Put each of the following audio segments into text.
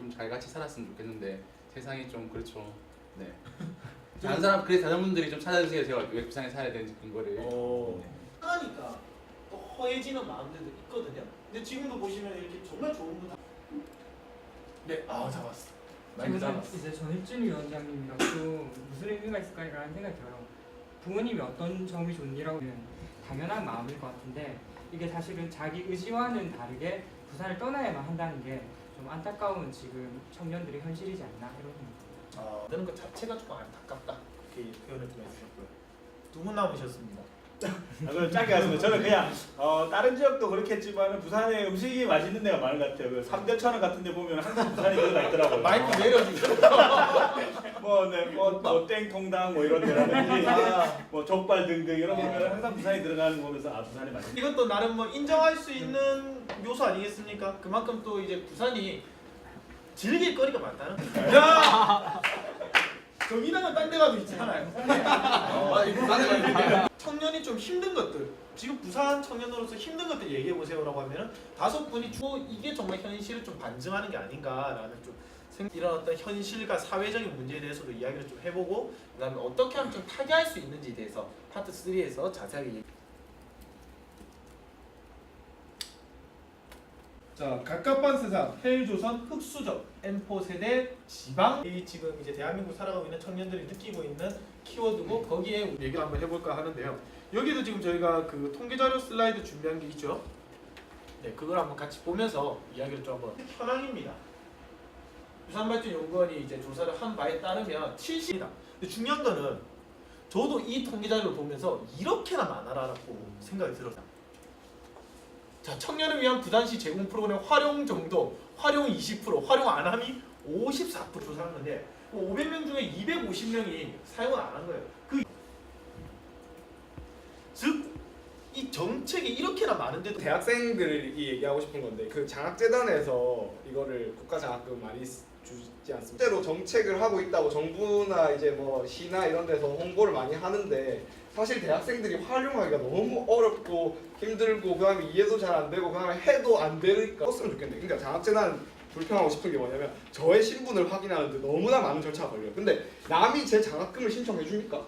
좀 잘 같이 살았으면 좋겠는데 세상이 좀 그렇죠. 네. 다른 사람 그래 다른 분들이 좀 찾아주세요. 제가 왜 부산에 살아야 되는지 근거를. 네. 하니까 또 허해지는 마음들도 있거든요. 근데 지금도 보시면 이렇게 정말 좋은 분. 네, 잡았어. 마이크 잡았어. 이제 전일준 위원장님이랑 또 무슨 의미가 있을까라는 생각이 들어요. 부모님이 어떤 점이 좋니라고는 당연한 마음일 것 같은데 이게 사실은 자기 의지와는 다르게 부산을 떠나야만 한다는 게 좀 안타까운 지금 청년들의 현실이지 않나 이런 생각. 되는 것 자체가 조금 안타깝다. 이렇게 표현을 좀 해주셨고요. 두 분 남으셨습니다. 그럼 짧게 하겠습니다. 저는 그냥 다른 지역도 그렇겠지만 부산에 음식이 맛있는 데가 많은 것 같아요. 그 3대 천원 같은 데 보면 항상 부산이 들어가 있더라고요. 마이크 내려주시고. 뭐 땡통당 뭐 이런 데라든지 뭐 족발 등등 이런 거 보면 항상 부산이 들어가는 거 보면서 부산이 맛있다. 이것도 나름 뭐 인정할 수 있는 요소 아니겠습니까? 그만큼 또 이제 부산이 즐길 거리가 많다는 거죠. 야! 정의당은 딴 데 가도 있잖아요. 청년이 좀 힘든 것들, 지금 부산 청년으로서 힘든 것들 얘기해 보세요라고 하면은 5분이 주로 이게 정말 현실을 좀 반증하는 게 아닌가라는 좀 이런 어떤 현실과 사회적인 문제에 대해서도 이야기를 좀 해보고 그다음에 어떻게 하면 좀 타개할 수 있는지에 대해서 파트 3에서 자세하게 얘기. 자, 갑갑한 세상, 헬조선, 흑수저, M4 세대, 지방. 이 지금 이제 대한민국 살아가고 있는 청년들이 느끼고 있는 키워드고 거기에 얘기를 한번 해볼까 하는데요. 여기도 지금 저희가 그 통계자료 슬라이드 준비한 게 있죠. 네, 그걸 한번 같이 보면서 이야기를 좀 한번. 현황입니다. 부산발전연구원이 이제 조사를 한 바에 따르면 70입니다. 근데 중요한 거는 저도 이 통계자료를 보면서 이렇게나 많아라고 생각이 들었어요. 자, 청년을 위한 부산시 제공 프로그램 활용 정도, 활용 20%, 활용 안 함이 54% 조사한 건데 500명 중에 250명이 사용을 안 한 거예요. 즉, 이 정책이 이렇게나 많은데도 대학생들이 얘기하고 싶은 건데 그 장학재단에서 이거를 국가장학금 많이 주지 않습니까? 실제로 정책을 하고 있다고 정부나 이제 뭐 시나 이런 데서 홍보를 많이 하는데 사실 대학생들이 활용하기가 너무 어렵고 힘들고 그다음에 이해도 잘 안 되고 그다음에 해도 안 되니까 썼으면 좋겠네. 그러니까 장학재단 불평하고 싶은 게 뭐냐면 저의 신분을 확인하는데 너무나 많은 절차가 걸려요. 근데 남이 제 장학금을 신청해 줍니까?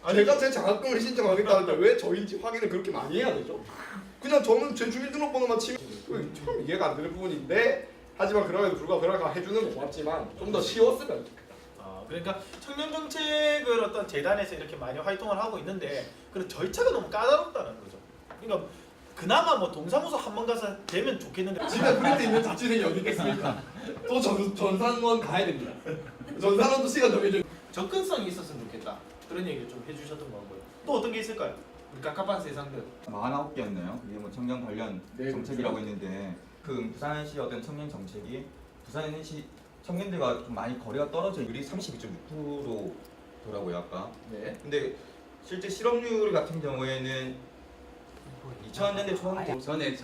제가 제 장학금을 신청하겠다는데 왜 저인지 확인을 그렇게 많이 해야 되죠? 그냥 저는 제 주민등록번호만 치면 참 이해가 안 되는 부분인데 하지만 그럼에도 불구하고 그렇게 해주는 건 고맙지만 좀 더 쉬웠으면 좋겠다. 그러니까 청년 정책을 어떤 재단에서 이렇게 많이 활동을 하고 있는데 그런 절차가 너무 까다롭다는 거죠. 그러니까 그나마 뭐 동사무소 한 번 가서 되면 좋겠는데 집에 프린트 있는 자취생이 어디 있겠습니까? 또 전산원 가야 됩니다. 전산원도 시간 정해져. 접근성이 있었으면 좋겠다. 그런 얘기를 좀 해주셨던 것 같고요. 또 어떤 게 있을까요? 우리 갑갑한 세상들. 49개였나요? 이게 뭐 청년 관련 네, 정책이라고 했는데 그 부산시 어떤 청년 정책이 부산시 청년들과 좀 많이 거리가 떨어져 있는 32.6%더라고요 아까. 네. 근데 실제 실업률 같은 경우에는 2000년대 초반부터 전에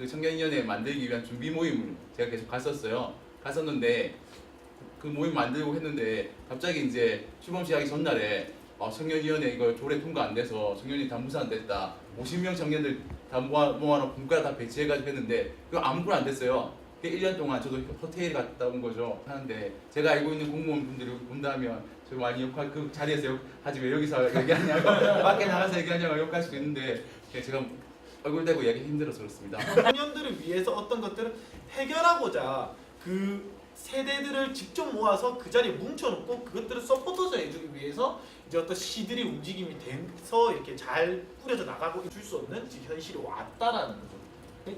청년위원회 만들기 위한 준비 모임을 제가 계속 갔었어요. 갔었는데 그 모임 만들고 했는데 갑자기 이제 출범 시작이 전날에 청년위원회 이거 조례 통과 안 돼서 청년이 다 무산 됐다. 50명 청년들 다 모아놓고 문과 다 배치해가지고 했는데 그거 아무것도 안 됐어요. 1년 동안 저도 호텔 갔다 온 거죠. 하는데 제가 알고 있는 공무원분들이 본다면 저 많이 욕할 그 자리에서 하지 왜 여기서 얘기하냐고 밖에 나가서 얘기하냐고 욕할 수도 있는데 제가 얼굴 대고 얘기 힘들어서 그렇습니다. 청년들을 위해서 어떤 것들을 해결하고자 그 세대들을 직접 모아서 그 자리에 뭉쳐놓고 그것들을 서포터서 해주기 위해서 이제 어떤 시들이 움직임이 돼서 이렇게 잘 꾸려져 나가고 줄 수 없는 지금 현실이 왔다라는 거죠.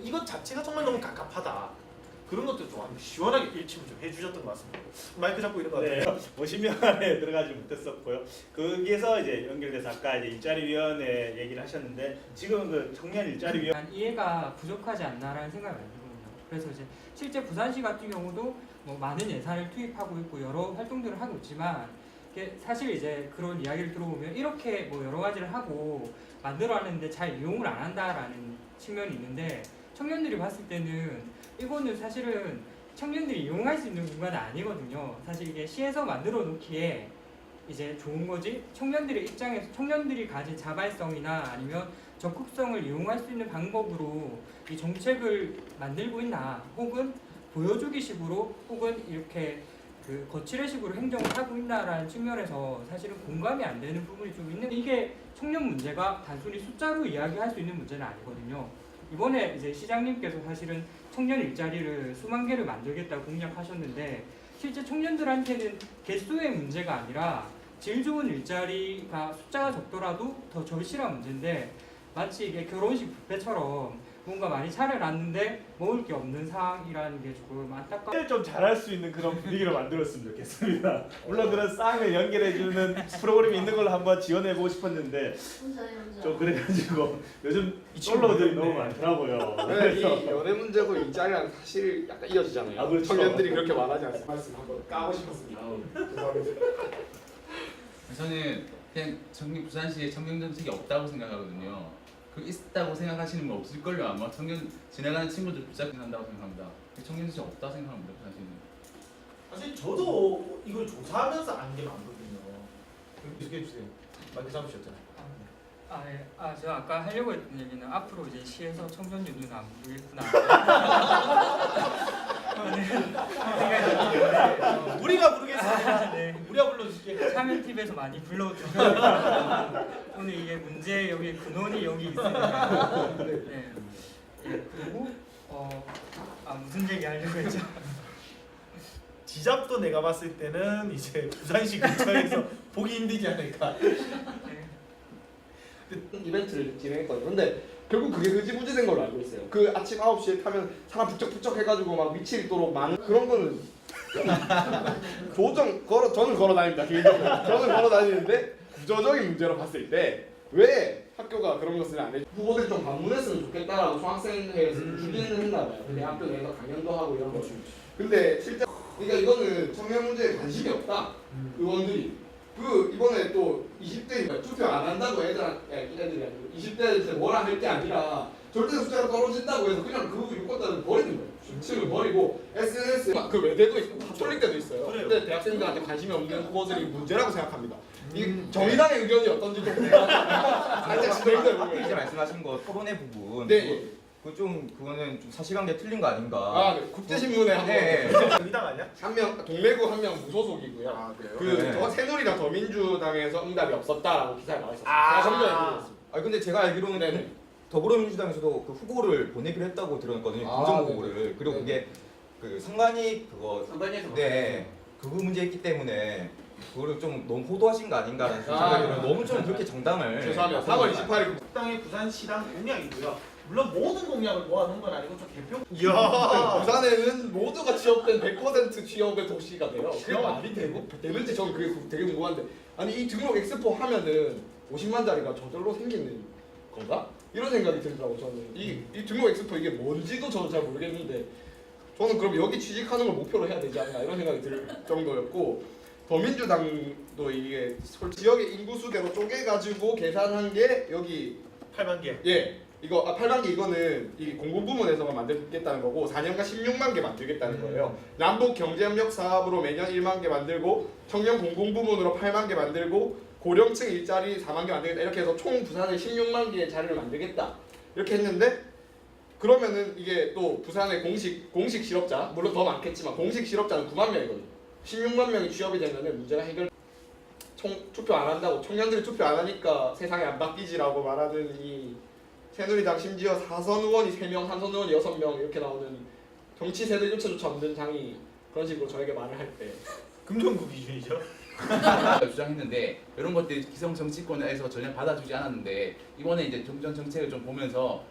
이것 자체가 정말 너무 갑갑하다. 그런 것도 좀 시원하게 일침을 좀 해주셨던 것 같습니다. 마이크 잡고 이런 거 같아요. 50명 안에 들어가지 못했었고요. 거기에서 이제 연결돼서 아까 이제 일자리위원회 얘기를 하셨는데 지금 그 청년 일자리위원회 약간 이해가 부족하지 않나라는 생각이 들거든요. 그래서 이제 실제 부산시 같은 경우도 뭐 많은 예산을 투입하고 있고 여러 활동들을 하고 있지만 이게 사실 이제 그런 이야기를 들어보면 이렇게 뭐 여러 가지를 하고 만들어놨는데 잘 이용을 안 한다라는 측면이 있는데 청년들이 봤을 때는 이거는 사실은 청년들이 이용할 수 있는 공간은 아니거든요. 사실 이게 시에서 만들어 놓기에 이제 좋은 거지 청년들의 입장에서 청년들이 가진 자발성이나 아니면 적극성을 이용할 수 있는 방법으로 이 정책을 만들고 있나 혹은 보여주기식으로 혹은 이렇게 그 거칠의식으로 행정을 하고 있나라는 측면에서 사실은 공감이 안 되는 부분이 좀 있는. 이게 청년 문제가 단순히 숫자로 이야기할 수 있는 문제는 아니거든요. 이번에 이제 시장님께서 사실은 청년 일자리를 수만 개를 만들겠다고 공약하셨는데 실제 청년들한테는 개수의 문제가 아니라 질 좋은 일자리가 숫자가 적더라도 더 절실한 문제인데 마치 이게 결혼식 뷔페처럼 뭔가 많이 차려놨는데 먹을 게 없는 상황이라는 게 조금 안타깝고 좀 잘할 수 있는 그런 분위기를 만들었으면 좋겠습니다. 물론 그런 싸움을 연결해주는 프로그램이 있는 걸로 한번 지원해보고 싶었는데 좀 그래가지고 요즘 솔로들이 너무 많더라고요. 이 연애 문제고 일자리랑 사실 약간 이어지잖아요. 아, 그렇죠. 청년들이 그렇게 말하지 않습니다. 말씀 한번 까고 싶었습니다. 죄송합니다. 저는 그냥 부산시에 청년 정책이 없다고 생각하거든요. 그 있다고 생각하시는 분 없을걸요. 아마 청년 지나가는 친구들 붙잡고 한다고 생각합니다. 청년 정책 없다 생각합니다. 부산시는. 사실 저도 이걸 조사하면서 안 게 많거든요. 계속해 주세요. 마이크 잡으셨잖아요. 제가 아까 하려고 했던 얘기는 앞으로 이제 시에서 청년 유는 안 부르겠구나. 생각이 우리가 부르겠습니다. 네. 우리가 불러줄게. 참여팀에서 많이 불러주셔서 오늘 이게 문제 여기 근원이 여기 있으니까. 네. 예, 그리고 무슨 얘기 하려고 했죠? 지잡도 내가 봤을 때는 이제 부산시 근처에서 보기 힘들지 않을까. 이벤트를 진행했거든요. 근데 결국 그게 흐지부지 된 걸로 알고 있어요. 그 아침 9시에 타면 사람 북적북적 해가지고 막 미치도록 많은 그런 거는 저는 걸어 다닙니다. 개인적으로 저는 걸어 다니는데 구조적인 문제로 봤을 때 왜 학교가 그런 것을 안 해? 후보들 좀 방문했으면 좋겠다라고 수학생회에서 주진을 했나 봐요. 근데 학교 내에서 강연도 하고 이런 거. 근데 실제 그러니까 이거는 청년 문제에 관심이 없다. 의원들이. 이번에 또 20대 투표 안 한다고 애들이 아니고 20대한테 뭐라 할 게 아니라 절대 숫자가 떨어진다고 해서 그냥 그 유권자를 버리는 거예요. 수치를 버리고 SNS 그 외대도 있고 가톨릭대도 있어요. 근데 대학생들한테 관심이 없는 후보들이 문제라고 생각합니다. 이 정의당의 의견이 어떤지 좀 살짝 진행돼 이제 말씀하신 거 토론회 부분. 네. 그거는 좀 사실관계 틀린 거 아닌가. 네. 국제신문에 한번 네. 정의당 아니야? 한 명 동래구 한 명 무소속이고요. 아 그래요? 네. 새누리당 더민주당에서 응답이 없었다라고 기사에 나와 있었어요. 아. 제가 정리해드리겠습니다. 근데 제가 알기로는 네네. 더불어민주당에서도 그 후보를 보내기로 했다고 들었거든요. 아, 공정 네네. 후보를. 그리고 네네. 그게 그 선관위 그거 상관위에서 네. 그거 문제 있기 때문에 그거를 좀 너무 호도하신 거 아닌가라는 생각이 들어요. 너무 좀 그렇게 정당을 죄송합니다. 4월 28일 국당의 부산시당 공약이고요. 물론 모든 공약을 모아놓은 건 아니고 좀 개표. 부산에는 모두가 취업된 100% 취업의 도시가 돼요. 그게 말이 되는지 저는 그게 되게 궁금한데 아니 이 등록 엑스포 하면은 50만 자리가 저절로 생기는 건가? 이런 생각이 들더라고 저는. 이 등록 엑스포 이게 뭔지도 저는 잘 모르겠는데 저는 그럼 여기 취직하는 걸 목표로 해야 되지 않나 이런 생각이 들 정도였고 더민주당도 이게 지역의 인구수대로 쪼개가지고 계산한 게 여기 8만 개. 이거 8만 개 이거는 이 공공 부문에서만 만들겠다는 거고 4년간 16만 개 만들겠다는 거예요. 남북 경제협력 사업으로 매년 1만 개 만들고 청년 공공 부문으로 8만 개 만들고 고령층 일자리 4만 개 만들겠다 이렇게 해서 총 부산에 16만 개의 자리를 만들겠다 이렇게 했는데 그러면은 이게 또 부산의 공식 실업자 물론 더 많겠지만 공식 실업자는 9만 명이거든요. 16만 명이 취업이 되면은 문제가 해결. 투표 안 한다고 청년들이 투표 안 하니까 세상이 안 바뀌지라고 말하는 이 새누리당 심지어 4선 의원이 3명, 3선 의원이 6명 이렇게 나오는 정치 세대 교체조차 없는 당이 그런 식으로 저에게 말을 할 때 금정구 기준이죠. 주장했는데 이런 것들이 기성 정치권에서 전혀 받아주지 않았는데 이번에 이제 정전 정책을 좀 보면서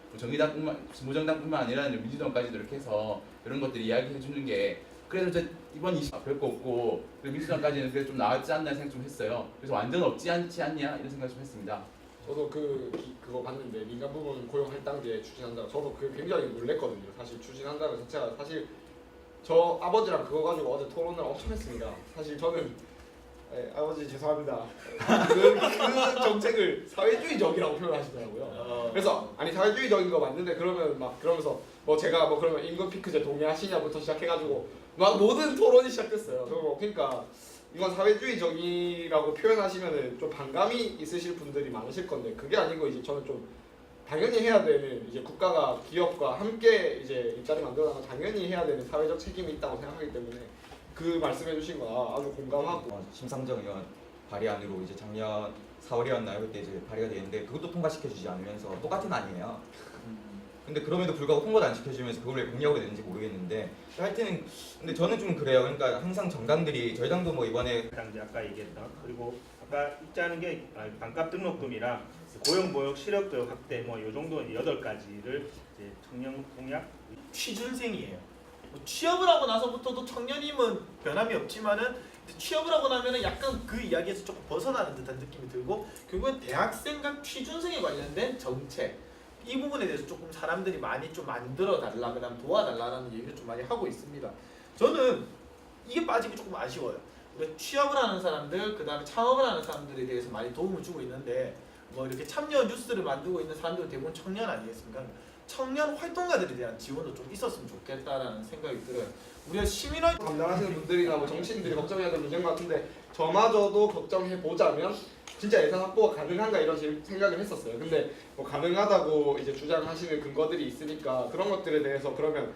무정당뿐만 아니라 민주당까지도 이렇게 해서 이런 것들 이야기해 주는 게 그래서 이번 20 별거 없고 그리고 민주당까지는 그래도 좀 나았지 않나 생각 좀 했어요. 그래서 완전 없지 않지 않냐 이런 생각 좀 했습니다. 저도 그거 봤는데 민간 부문 고용 할당제 추진한다고 저도 그 굉장히 놀랬거든요. 사실 추진한다는 자체가 사실 저 아버지랑 그거 가지고 어제 토론을 엄청 했습니다. 사실 저는 아버지 죄송합니다. 그 정책을 사회주의적이라고 표현하시더라고요. 그래서 아니 사회주의적인 거 맞는데 그러면 막 그러면서 뭐 제가 뭐 그러면 임금 피크제 동의하시냐부터 시작해가지고 막 모든 토론이 시작됐어요. 그러니까 이건 사회주의적이라고 표현하시면은 좀 반감이 있으실 분들이 많으실 건데 그게 아니고 이제 저는 좀 당연히 해야 되는 이제 국가가 기업과 함께 이제 일자리 만들어나가 당연히 해야 되는 사회적 책임이 있다고 생각하기 때문에 그 말씀해주신 거 아주 공감하고. 심상정 의원 발의안으로 이제 작년 4월이었나요? 그때 이제 발의가 되는데 그것도 통과시켜주지 않으면서 똑같은 안이에요. 근데 그럼에도 불구하고 통과도 안 시켜주면서 그걸 왜 공약으로 내는지 모르겠는데 하여튼 근데 저는 좀 그래요. 그러니까 항상 정당들이 저희 당도 뭐 이번에 이제 아까 얘기했던 그리고 아까 입자하는 게 반값 등록금이랑 고용보육 시력교육 확대 뭐 요 정도 8가지를 이제 청년 공약. 취준생이에요. 뭐 취업을 하고 나서부터도 청년임은 변함이 없지만은 이제 취업을 하고 나면은 약간 그 이야기에서 조금 벗어나는 듯한 느낌이 들고 결국은 대학생과 취준생에 관련된 정책 이 부분에 대해서 조금 사람들이 많이 좀 만들어 달라 그다음 도와달라는 얘기를 좀 많이 하고 있습니다. 저는 이게 빠지기 조금 아쉬워요. 우리가 취업을 하는 사람들 그다음에 창업을 하는 사람들에 대해서 많이 도움을 주고 있는데 뭐 이렇게 참여 뉴스를 만들고 있는 사람들은 대부분 청년 아니겠습니까? 청년 활동가들에 대한 지원도 좀 있었으면 좋겠다라는 생각이 들어요. 우리가 시민활동 담당하시는 분들이나 뭐 정치인들이 걱정해야 될 문제인 것 같은데 저마저도 걱정해 보자면 진짜 예산 확보가 가능한가 이런 생각을 했었어요. 근데 뭐 가능하다고 이제 주장하시는 근거들이 있으니까 그런 것들에 대해서 그러면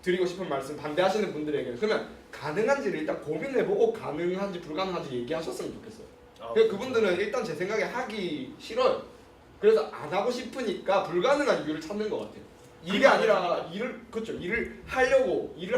드리고 싶은 말씀 반대하시는 분들에게는 그러면 가능한지를 일단 고민해보고 가능한지 불가능한지 얘기하셨으면 좋겠어요. 그분들은 일단 제 생각에 하기 싫어요. 그래서 안 하고 싶으니까 불가능한 이유를 찾는 것 같아요. 이게 아니라 일을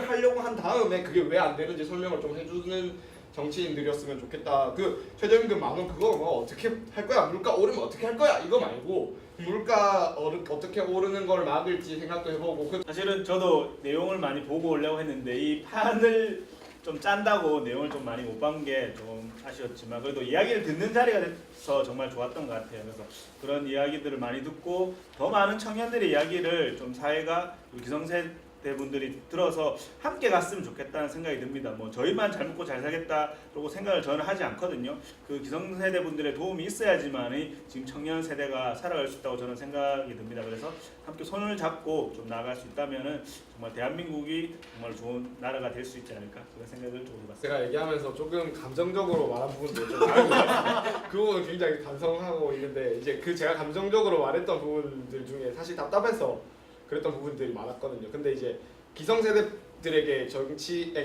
하려고 한 다음에 그게 왜 안 되는지 설명을 좀 해주는 정치인들이었으면 좋겠다. 그 최저임금 10,000원 그거 뭐 어떻게 할 거야? 물가 오르면 어떻게 할 거야? 이거 말고 물가 어떻게 오르는 걸 막을지 생각도 해보고. 사실은 저도 내용을 많이 보고 오려고 했는데 이 판을 좀 짠다고 내용을 좀 많이 못 본 게 좀 아쉬웠지만 그래도 이야기를 듣는 자리가 돼서 정말 좋았던 것 같아요. 그래서 그런 이야기들을 많이 듣고 더 많은 청년들의 이야기를 좀 사회가 기성세대 분들이 들어서 함께 갔으면 좋겠다는 생각이 듭니다. 뭐 저희만 잘 먹고 잘 살겠다라고 생각을 저는 하지 않거든요. 그 기성세대 분들의 도움이 있어야지만 지금 청년 세대가 살아갈 수 있다고 저는 생각이 듭니다. 그래서 함께 손을 잡고 좀 나아갈 수 있다면은 정말 대한민국이 정말 좋은 나라가 될 수 있지 않을까 그런 생각을 좀 해봤습니다. 제가 얘기하면서 조금 감정적으로 말한 부분도 좀 많은 것 같아요. 그 부분은 굉장히 반성하고 있는데 이제 그 제가 감정적으로 말했던 부분들 중에 사실 답답해서 그랬던 부분들이 많았거든요. 근데 이제 기성세대들에게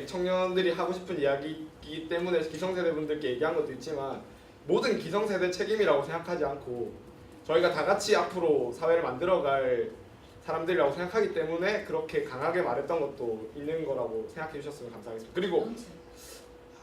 청년들이 하고 싶은 이야기이기 때문에 기성세대 분들께 얘기한 것도 있지만 모든 기성세대 책임이라고 생각하지 않고 저희가 다 같이 앞으로 사회를 만들어갈 사람들이라고 생각하기 때문에 그렇게 강하게 말했던 것도 있는 거라고 생각해 주셨으면 감사하겠습니다. 그리고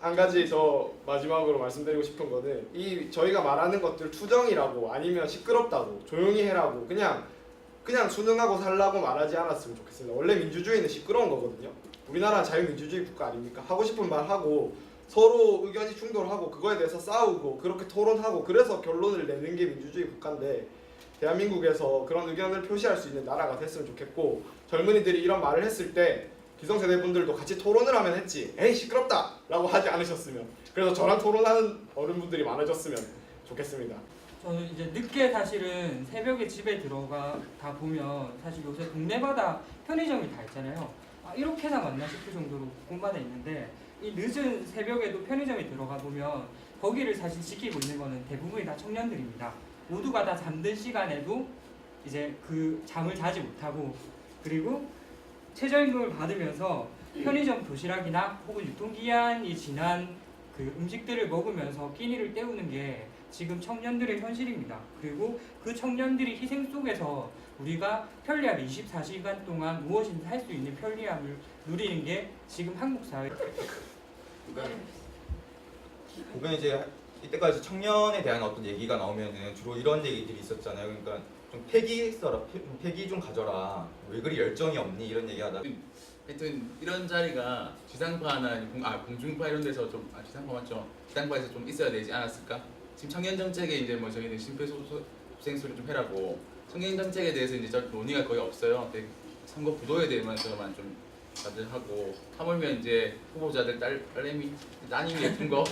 한 가지 더 마지막으로 말씀드리고 싶은 거는 이 저희가 말하는 것들 투정이라고 아니면 시끄럽다고 조용히 해라고 그냥 순응하고 살라고 말하지 않았으면 좋겠습니다. 원래 민주주의는 시끄러운 거거든요. 우리나라는 자유민주주의 국가 아닙니까? 하고 싶은 말 하고 서로 의견이 충돌하고 그거에 대해서 싸우고 그렇게 토론하고 그래서 결론을 내는 게 민주주의 국가인데 대한민국에서 그런 의견을 표시할 수 있는 나라가 됐으면 좋겠고 젊은이들이 이런 말을 했을 때 기성세대분들도 같이 토론을 하면 했지 에이 시끄럽다 라고 하지 않으셨으면 그래서 저랑 토론하는 어른분들이 많아졌으면 좋겠습니다. 저는 이제 늦게 사실은 새벽에 집에 들어가 보면 사실 요새 동네마다 편의점이 다 있잖아요. 아, 이렇게나 맞나 싶을 정도로 곳마다 있는데 이 늦은 새벽에도 편의점에 들어가 보면 거기를 사실 지키고 있는 거는 대부분이 다 청년들입니다. 모두가 다 잠든 시간에도 이제 그 잠을 자지 못하고 그리고 최저임금을 받으면서 편의점 도시락이나 혹은 유통기한이 지난 그 음식들을 먹으면서 끼니를 때우는 게 지금 청년들의 현실입니다. 그리고 그 청년들의 희생 속에서 우리가 편리함 24시간 동안 무엇인지 할 수 있는 편리함을 누리는 게 지금 한국 사회. 보면 이제 이때까지 청년에 대한 어떤 얘기가 나오면은 주로 이런 얘기들이 있었잖아요. 그러니까 좀 패기 좀 가져라. 왜 그리 열정이 없니 이런 얘기하다. 하여튼 이런 자리가 지상파나 공중파 이런 데서 좀 지상파 맞죠? 지상파에서 좀 있어야 되지 않았을까? 지금 청년 정책에 이제 뭐 저희는 심폐소생술을 좀 해라고 청년 정책에 대해서 이제 논의가 거의 없어요. 선거 부도에 대해서만 좀 다들 하고 하물며 이제 후보자들 따님이 예쁜 거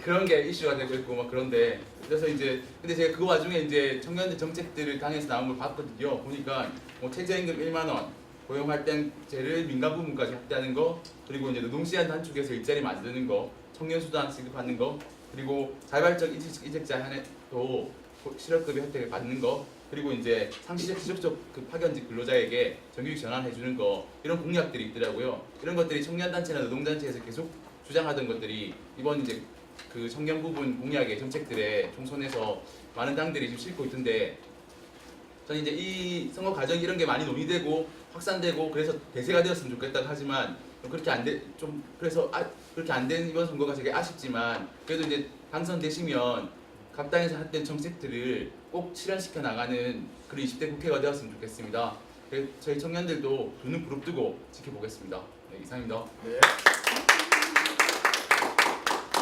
그런 게 이슈가 되고 있고 막 그런데 그래서 이제 근데 제가 그 와중에 이제 청년들 정책들을 당에서 나온 걸 봤거든요. 보니까 뭐 최저임금 1만 원, 고용할당제를 민간 부문까지 확대하는 거, 그리고 이제 노동시간 단축해서 일자리 만드는 거, 청년 수당 지급하는 거, 그리고 자발적 이직자한테도 실업급여 혜택을 받는 거, 그리고 이제 상시적 지속적 그 파견직 근로자에게 정규직 전환해 주는 거 이런 공약들이 있더라고요. 이런 것들이 청년단체나 노동단체에서 계속 주장하던 것들이 이번 이제 그 청년 부분 공약의 정책들에 총선에서 많은 당들이 지금 싣고 있던데 저는 이제 이 선거 과정 이런 게 많이 논의되고 확산되고 그래서 대세가 되었으면 좋겠다고 하지만 그렇게 그렇게 안 된 이번 선거가 되게 아쉽지만 그래도 이제 당선되시면 각 당에서 했던 정책들을 꼭 실현시켜 나가는 그런 20대 국회가 되었으면 좋겠습니다. 그래서 저희 청년들도 두 눈 부릅뜨고 지켜보겠습니다. 네, 이상입니다. 네.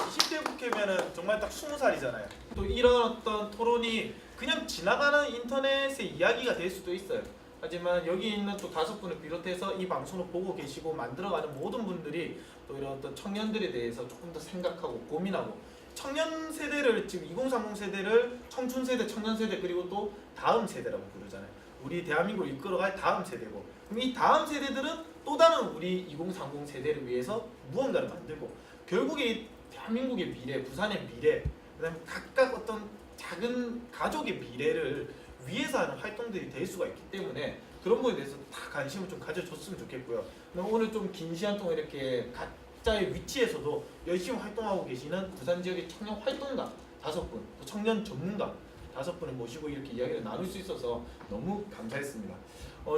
20대 국회면은 정말 딱 20살이잖아요. 또 이런 어떤 토론이 그냥 지나가는 인터넷의 이야기가 될 수도 있어요. 하지만 여기 있는 또 5분을 비롯해서 이 방송을 보고 계시고 만들어가는 모든 분들이 또 이런 어떤 청년들에 대해서 조금 더 생각하고 고민하고 청년 세대를 지금 2030 세대를 청춘 세대, 청년 세대 그리고 또 다음 세대라고 부르잖아요. 우리 대한민국을 이끌어갈 다음 세대고 그럼 이 다음 세대들은 또 다른 우리 2030 세대를 위해서 무언가를 만들고 결국에 이 대한민국의 미래, 부산의 미래, 그다음에 각각 어떤 작은 가족의 미래를 위해서 하는 활동들이 될 수가 있기 때문에 그런 부분에 대해서 다 관심을 좀 가져줬으면 좋겠고요. 오늘 좀 긴 시간 동안 이렇게 각자의 위치에서도 열심히 활동하고 계시는 부산 지역의 청년 활동가 5분, 또 청년 전문가 5분을 모시고 이렇게 이야기를 나눌 수 있어서 너무 감사했습니다.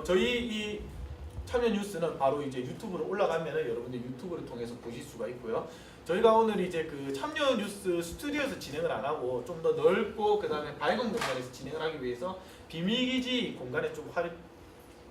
저희 이 참여 뉴스는 바로 이제 유튜브로 올라가면은 여러분들 유튜브를 통해서 보실 수가 있고요. 저희가 오늘 이제 그 참여 뉴스 스튜디오에서 진행을 안 하고 좀 더 넓고 그 다음에 밝은 공간에서 진행을 하기 위해서 비밀기지 공간에 좀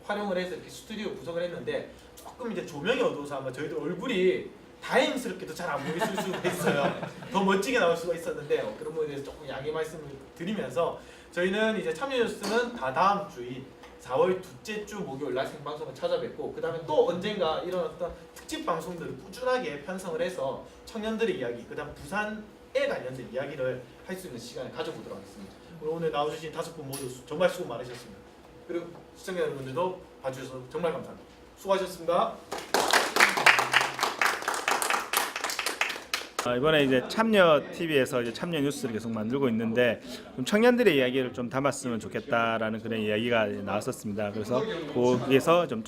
활용을 해서 이렇게 스튜디오 구성을 했는데 조금 이제 조명이 어두워서 아마 저희들 얼굴이 다행스럽게도 잘 안 보일 수가 있어요. 더 멋지게 나올 수가 있었는데 그런 부분에 대해서 조금 양해 말씀을 드리면서 저희는 이제 참여 뉴스는 다 다음 주인 4월 둘째 주 목요일 날 생방송을 찾아뵙고 그 다음에 또 언젠가 이런 어떤 특집 방송들을 꾸준하게 편성을 해서 청년들의 이야기 그 다음 부산에 관련된 이야기를 할 수 있는 시간을 가져보도록 하겠습니다. 오늘 나와주신 5분 모두 정말 수고 많으셨습니다. 그리고 시청자 여러분들도 봐주셔서 정말 감사합니다. 수고하셨습니다. 이번에 이제 참여 TV에서 이제 참여 뉴스를 계속 만들고 있는데 좀 청년들의 이야기를 좀 담았으면 좋겠다라는 그런 이야기가 나왔었습니다. 그래서 거기에서 좀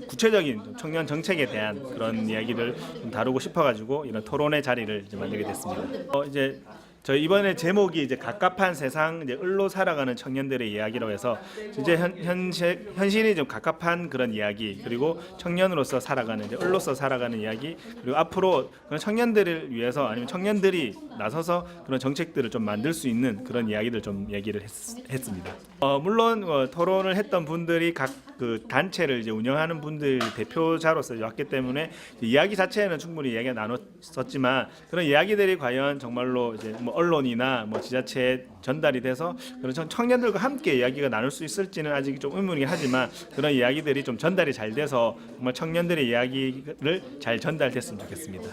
구체적인 청년 정책에 대한 그런 이야기를 좀 다루고 싶어가지고 이런 토론의 자리를 이제 만들게 됐습니다. 이제 저희 이번에 제목이 이제 갑갑한 세상 이제 을로 살아가는 청년들의 이야기로 해서 이제 현실이 좀 갑갑한 그런 이야기 그리고 청년으로서 살아가는 이제 을로서 살아가는 이야기 그리고 앞으로 그런 청년들을 위해서 아니면 청년들이 나서서 그런 정책들을 좀 만들 수 있는 그런 이야기들 좀 얘기를 했습니다. 물론 토론을 했던 분들이 각 그 단체를 이제 운영하는 분들 대표자로서 왔기 때문에 이야기 자체는 충분히 이야기가 나눴었지만 그런 이야기들이 과연 정말로 이제 뭐 언론이나 뭐 지자체에 전달이 돼서 그런 청년들과 함께 이야기가 나눌 수 있을지는 아직 좀 의문이긴 하지만 그런 이야기들이 좀 전달이 잘 돼서 정말 청년들의 이야기를 잘 전달됐으면 좋겠습니다.